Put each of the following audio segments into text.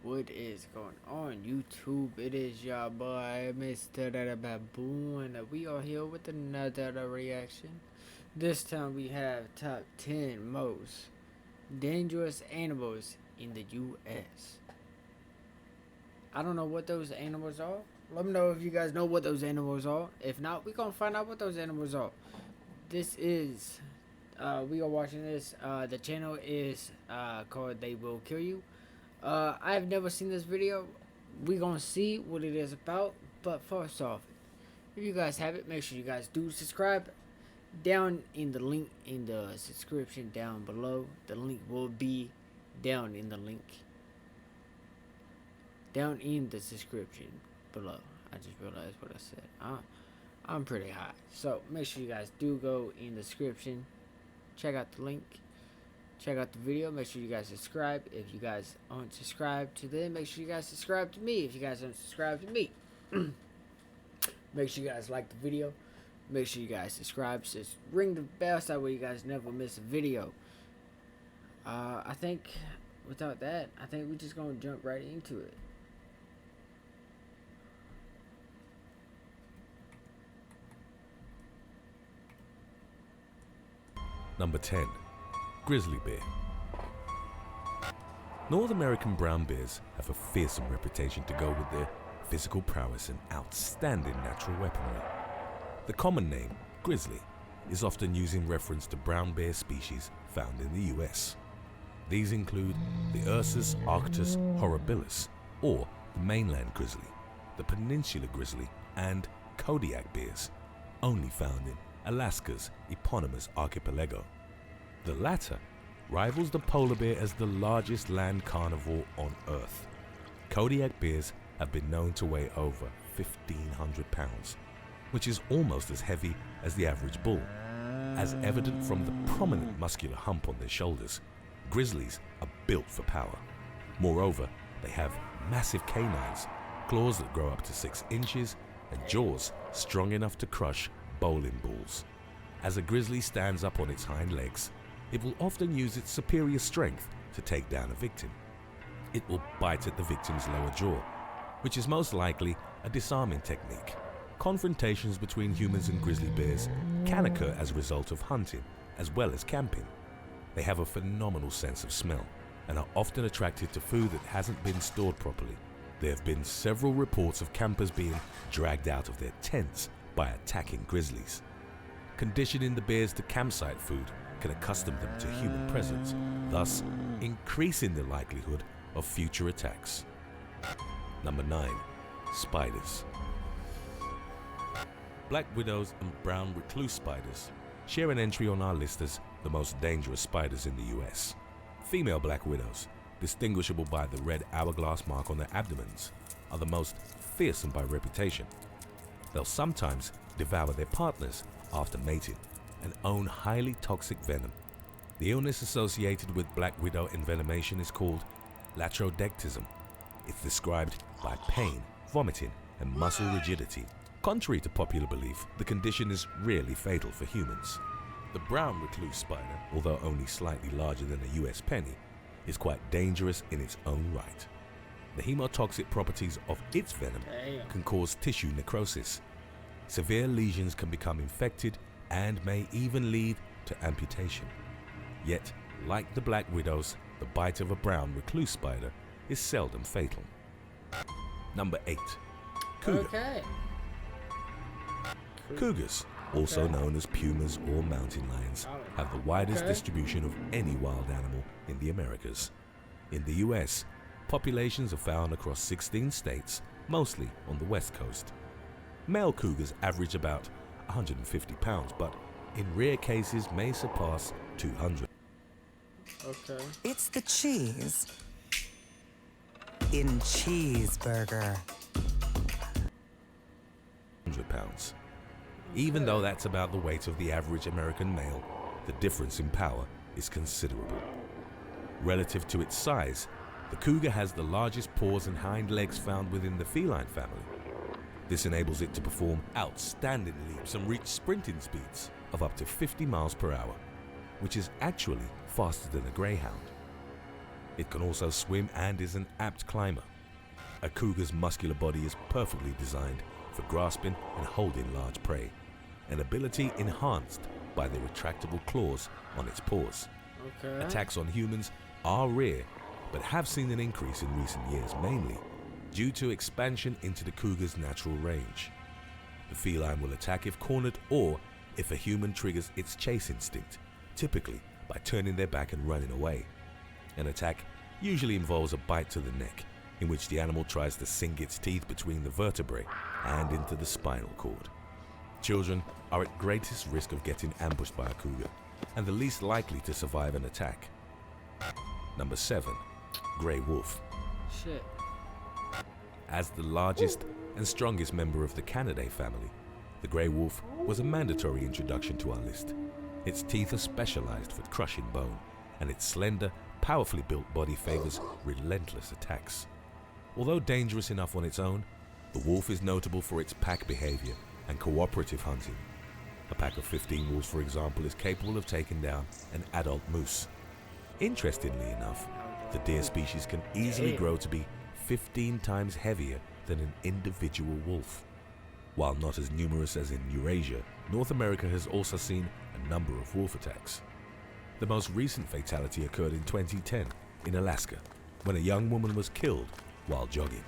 What is going on YouTube? It is your boy MrBaboon, and we are here with another reaction. This time we have top 10 most dangerous animals in the US. I don't know what those animals are. Let me know if you guys know what those animals are. If not, we're gonna find out what those animals are. This is we are watching this. The channel is called They Will Kill You. I've never seen this video. We gonna see what it is about. But first off, if you guys have it, make sure you guys do subscribe. Down in the link in the subscription down below. The link will be down in the link. Down in the description below. I just realized what I said. I'm pretty high. So make sure you guys do go in the description. Check out the link. Check out the video. Make sure you guys subscribe. If you guys aren't subscribed to them, make sure you guys subscribe to me. If you guys aren't subscribed to me, make sure you guys like the video. Make sure you guys subscribe. Just ring the bell so that way you guys never miss a video. I think without that, I think we're just gonna jump right into it. Number 10. Grizzly bear. North American brown bears have a fearsome reputation to go with their physical prowess and outstanding natural weaponry. The common name, grizzly, is often used in reference to brown bear species found in the US. These include the Ursus arctos horribilis, or the mainland grizzly, the peninsula grizzly, and Kodiak bears, only found in Alaska's eponymous archipelago. The latter rivals the polar bear as the largest land carnivore on Earth. Kodiak bears have been known to weigh over 1,500 pounds, which is almost as heavy as the average bull. As evident from the prominent muscular hump on their shoulders, grizzlies are built for power. Moreover, they have massive canines, claws that grow up to 6 inches, and jaws strong enough to crush bowling balls. As a grizzly stands up on its hind legs, it will often use its superior strength to take down a victim. It will bite at the victim's lower jaw, which is most likely a disarming technique. Confrontations between humans and grizzly bears can occur as a result of hunting as well as camping. They have a phenomenal sense of smell and are often attracted to food that hasn't been stored properly. There have been several reports of campers being dragged out of their tents by attacking grizzlies. Conditioning the bears to campsite food can accustom them to human presence, thus increasing the likelihood of future attacks. Number 9. Spiders. Black widows and brown recluse spiders share an entry on our list as the most dangerous spiders in the US. Female black widows, distinguishable by the red hourglass mark on their abdomens, are the most fearsome by reputation. They'll sometimes devour their partners after mating and own highly toxic venom. The illness associated with black widow envenomation is called latrodectism. It's described by pain, vomiting, and muscle rigidity. Contrary to popular belief, the condition is rarely fatal for humans. The brown recluse spider, although only slightly larger than a US penny, is quite dangerous in its own right. The hemotoxic properties of its venom can cause tissue necrosis. Severe lesions can become infected and may even lead to amputation. Yet, like the black widows, the bite of a brown recluse spider is seldom fatal. Number 8. Cougar. Okay. Cougars, also known as pumas or mountain lions, have the widest distribution of any wild animal in the Americas. In the US, populations are found across 16 states, mostly on the West Coast. Male cougars average about 150 pounds, but in rare cases may surpass 200. Okay. It's the cheese in cheeseburger. Pounds. Even though that's about the weight of the average American male, the difference in power is considerable. Relative to its size, the cougar has the largest paws and hind legs found within the feline family. This enables it to perform outstanding leaps and reach sprinting speeds of up to 50 miles per hour, which is actually faster than a greyhound. It can also swim and is an apt climber. A cougar's muscular body is perfectly designed for grasping and holding large prey, an ability enhanced by the retractable claws on its paws. Okay. Attacks on humans are rare, but have seen an increase in recent years, mainly due to expansion into the cougar's natural range. The feline will attack if cornered or if a human triggers its chase instinct, typically by turning their back and running away. An attack usually involves a bite to the neck, in which the animal tries to sink its teeth between the vertebrae and into the spinal cord. Children are at greatest risk of getting ambushed by a cougar, and the least likely to survive an attack. Number 7. Grey wolf. Shit. As the largest and strongest member of the Canidae family, the grey wolf was a mandatory introduction to our list. Its teeth are specialized for crushing bone, and its slender, powerfully built body favors relentless attacks. Although dangerous enough on its own, the wolf is notable for its pack behavior and cooperative hunting. A pack of 15 wolves, for example, is capable of taking down an adult moose. Interestingly enough, the deer species can easily grow to be 15 times heavier than an individual wolf. While not as numerous as in Eurasia, North America has also seen a number of wolf attacks. The most recent fatality occurred in 2010 in Alaska, when a young woman was killed while jogging.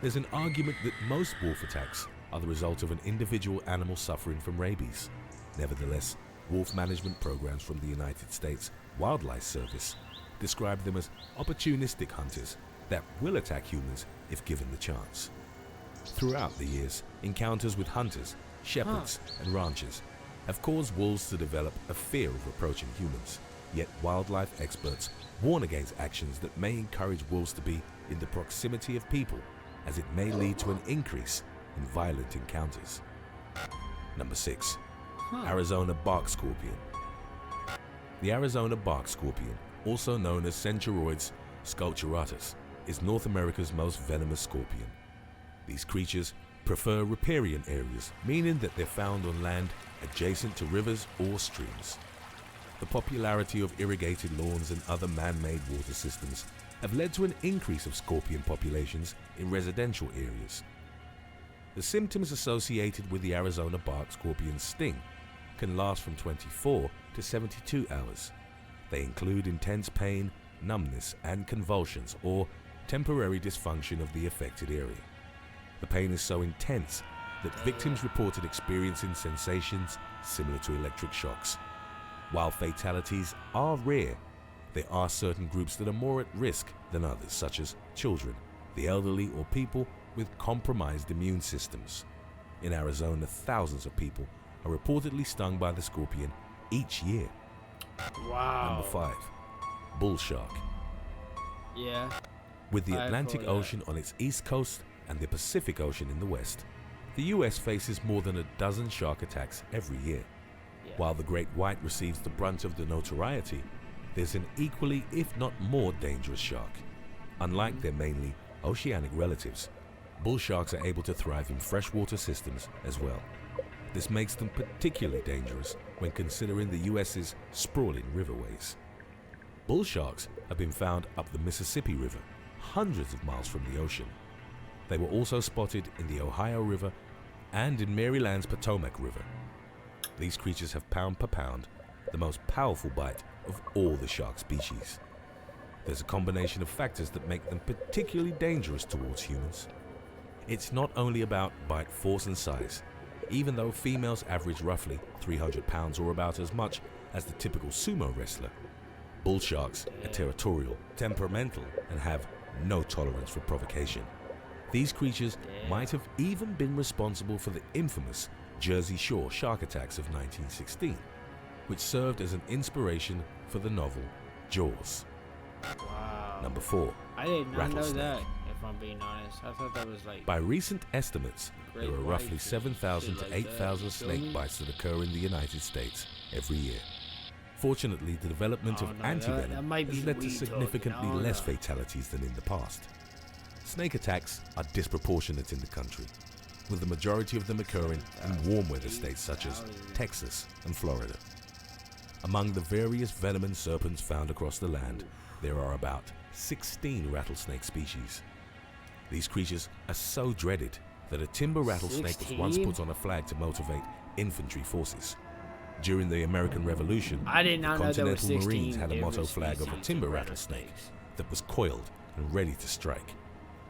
There's an argument that most wolf attacks are the result of an individual animal suffering from rabies. Nevertheless, wolf management programs from the United States Wildlife Service describe them as opportunistic hunters that will attack humans if given the chance. Throughout the years, encounters with hunters, shepherds, and ranchers have caused wolves to develop a fear of approaching humans. Yet wildlife experts warn against actions that may encourage wolves to be in the proximity of people, as it may lead to an increase in violent encounters. Number 6. Arizona bark scorpion. The Arizona bark scorpion, also known as Centauroides sculpturatus, is North America's most venomous scorpion. These creatures prefer riparian areas, meaning that they're found on land adjacent to rivers or streams. The popularity of irrigated lawns and other man-made water systems have led to an increase of scorpion populations in residential areas. The symptoms associated with the Arizona bark scorpion's sting can last from 24 to 72 hours. They include intense pain, numbness, and convulsions, or temporary dysfunction of the affected area. The pain is so intense that victims reported experiencing sensations similar to electric shocks. While fatalities are rare, there are certain groups that are more at risk than others, such as children, the elderly, or people with compromised immune systems. In Arizona, thousands of people are reportedly stung by the scorpion each year. Wow. Number 5. Bull shark. Yeah. With the I Atlantic follow that. Ocean on its east coast and the Pacific Ocean in the west, the US faces more than a dozen shark attacks every year. Yeah. While the great white receives the brunt of the notoriety, there's an equally, if not more, dangerous shark. Unlike their mainly oceanic relatives, bull sharks are able to thrive in freshwater systems as well. This makes them particularly dangerous when considering the US's sprawling riverways. Bull sharks have been found up the Mississippi River, hundreds of miles from the ocean. They were also spotted in the Ohio River and in Maryland's Potomac River. These creatures have pound per pound the most powerful bite of all the shark species. There's a combination of factors that make them particularly dangerous towards humans. It's not only about bite force and size. Even though females average roughly 300 pounds or about as much as the typical sumo wrestler, bull sharks are territorial, temperamental, and have no tolerance for provocation. These creatures might have even been responsible for the infamous Jersey Shore shark attacks of 1916, which served as an inspiration for the novel Jaws. Wow. Number 4. I did not know rattlesnake. that, if I'm being honest. I thought that was like... By recent estimates, there Great are roughly whites, 7,000 shit to like 8,000 that. snake bites that occur in the United States every year. Fortunately, the development Oh, of no, antivenom that might be has led to weed talking. significantly Oh, less no. fatalities than in the past. Snake attacks are disproportionate in the country, with the majority of them occurring in warm weather states such as Texas and Florida. Among the various venomous serpents found across the land, there are about 16 rattlesnake species. These creatures are so dreaded that a timber rattlesnake was once 16? put on a flag to motivate infantry forces. During the American Revolution, I did not the know there were Continental 16 Marines had a motto different flag of a species timber of rattlesnake rattlesnakes. that was coiled and ready to strike.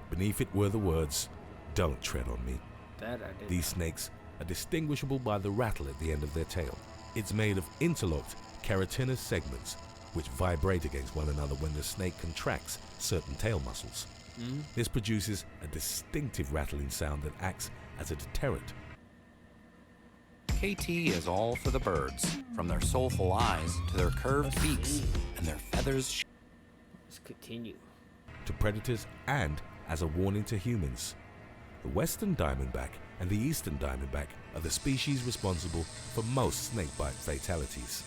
Beneath it were the words, "Don't tread on me." That I did. These snakes are distinguishable by the rattle at the end of their tail. It's made of interlocked keratinous segments which vibrate against one another when the snake contracts certain tail muscles. This produces a distinctive rattling sound that acts as a deterrent. KT is all for the birds, from their soulful eyes to their curved beaks and their feathers. Let's continue. To predators and as a warning to humans. The western diamondback and the eastern diamondback are the species responsible for most snakebite fatalities.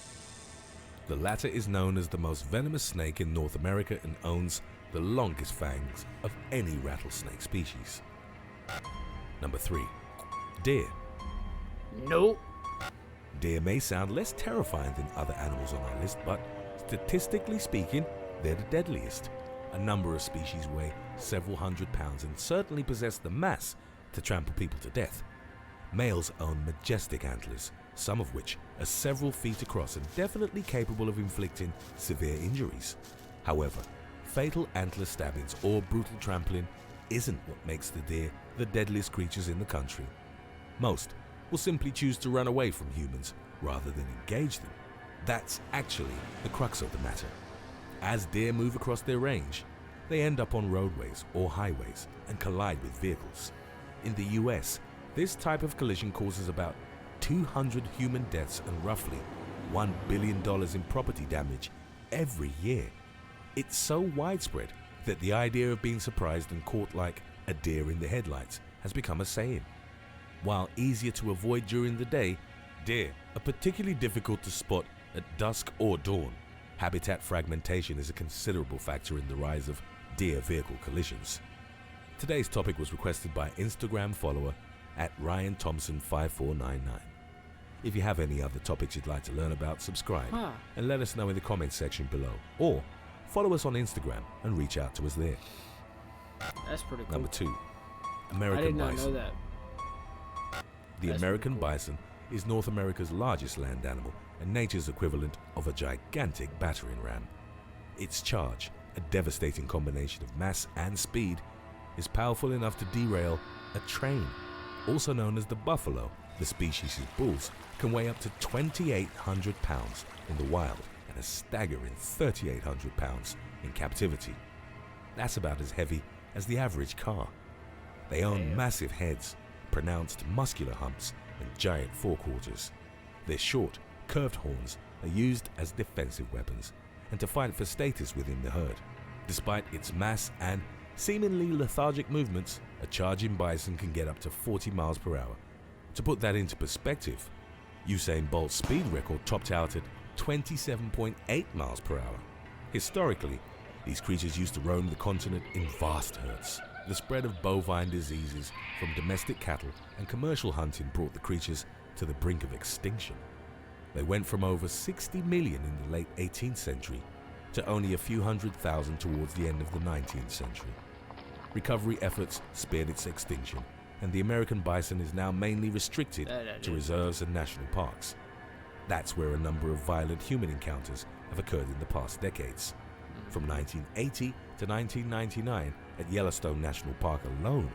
The latter is known as the most venomous snake in North America and owns the longest fangs of any rattlesnake species. Number 3. Deer. Nope. Deer may sound less terrifying than other animals on our list, but statistically speaking, they're the deadliest. A number of species weigh several hundred pounds and certainly possess the mass to trample people to death. Males own majestic antlers, some of which are several feet across and definitely capable of inflicting severe injuries. However, fatal antler stabbings or brutal trampling isn't what makes the deer the deadliest creatures in the country. Most will simply choose to run away from humans rather than engage them. That's actually the crux of the matter. As deer move across their range, they end up on roadways or highways and collide with vehicles. In the US, this type of collision causes about 200 human deaths and roughly $1 billion in property damage every year. It's so widespread that the idea of being surprised and caught like a deer in the headlights has become a saying. While easier to avoid during the day, deer are particularly difficult to spot at dusk or dawn. Habitat fragmentation is a considerable factor in the rise of deer vehicle collisions. Today's topic was requested by Instagram follower at RyanThompson5499. If you have any other topics you'd like to learn about, subscribe and let us know in the comments section below, or follow us on Instagram and reach out to us there. That's pretty cool. Number 2. I American did not bison. know that. The That's American pretty cool. bison is North America's largest land animal and nature's equivalent of a gigantic battering ram. Its charge, a devastating combination of mass and speed, is powerful enough to derail a train. Also known as the buffalo, the species' bulls can weigh up to 2,800 pounds in the wild and a staggering 3,800 pounds in captivity. That's about as heavy as the average car. They own massive heads, pronounced muscular humps, and giant forequarters. Their short, curved horns are used as defensive weapons and to fight for status within the herd. Despite its mass and seemingly lethargic movements, a charging bison can get up to 40 miles per hour. To put that into perspective, Usain Bolt's speed record topped out at 27.8 miles per hour. Historically, these creatures used to roam the continent in vast herds. The spread of bovine diseases from domestic cattle and commercial hunting brought the creatures to the brink of extinction. They went from over 60 million in the late 18th century to only a few 100,000 towards the end of the 19th century. Recovery efforts spared its extinction, and the American bison is now mainly restricted to reserves and national parks. That's where a number of violent human encounters have occurred in the past decades. From 1980 to 1999, at Yellowstone National Park alone,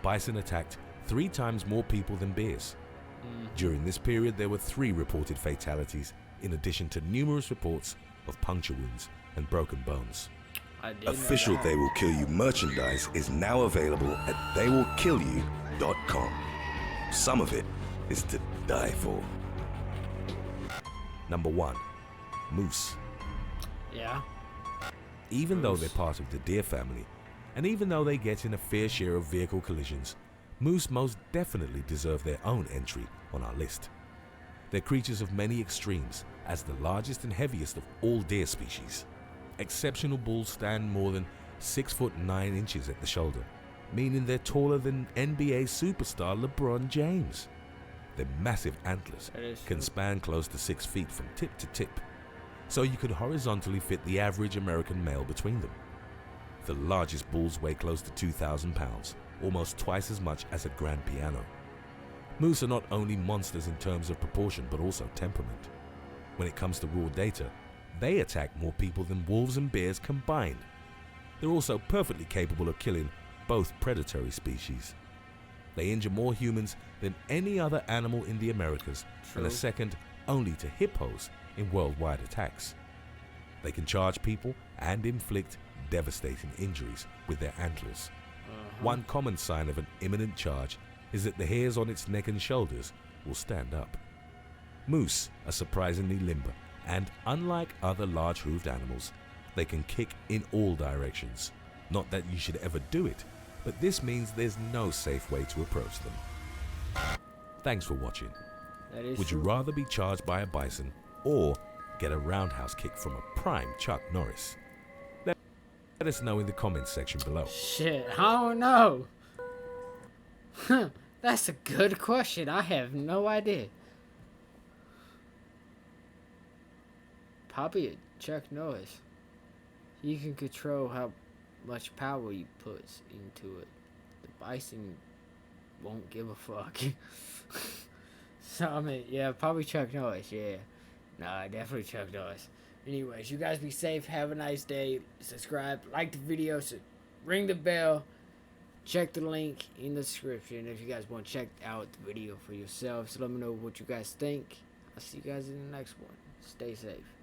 bison attacked 3 times more people than bears. During this period, there were 3 reported fatalities, in addition to numerous reports of puncture wounds and broken bones. Official They Will Kill You merchandise is now available at theywillkillyou.com. Some of it is to die for. Number 1. Moose. Yeah. Even though they're part of the deer family, and even though they get in a fair share of vehicle collisions, moose most definitely deserve their own entry on our list. They're creatures of many extremes, as the largest and heaviest of all deer species. Exceptional bulls stand more than 6 foot 9 inches at the shoulder, meaning they're taller than NBA superstar LeBron James. Their massive antlers can span close to 6 feet from tip to tip. so you could horizontally fit the average American male between them. The largest bulls weigh close to 2,000 pounds, almost twice as much as a grand piano. Moose are not only monsters in terms of proportion, but also temperament. When it comes to raw data, they attack more people than wolves and bears combined. They're also perfectly capable of killing both predatory species. They injure more humans than any other animal in the Americas, and are second only to hippos in worldwide attacks. They can charge people and inflict devastating injuries with their antlers. One common sign of an imminent charge is that the hairs on its neck and shoulders will stand up. Moose are surprisingly limber, and unlike other large-hooved animals, they can kick in all directions. Not that you should ever do it, but this means there's no safe way to approach them. Thanks for watching. Would you rather be charged by a bison or get a roundhouse kick from a prime Chuck Norris? Let us know in the comments section below. Shit, I don't know. That's a good question. I have no idea. Probably a Chuck Norris. You can control how much power you put into it. The bison won't give a fuck. So, I mean, yeah, probably Chuck Norris, yeah. Nah, definitely Chuck Norris. Anyways, you guys be safe. Have a nice day. Subscribe, like the video, ring the bell. Check the link in the description if you guys want to check out the video for yourselves. Let me know what you guys think. I'll see you guys in the next one. Stay safe.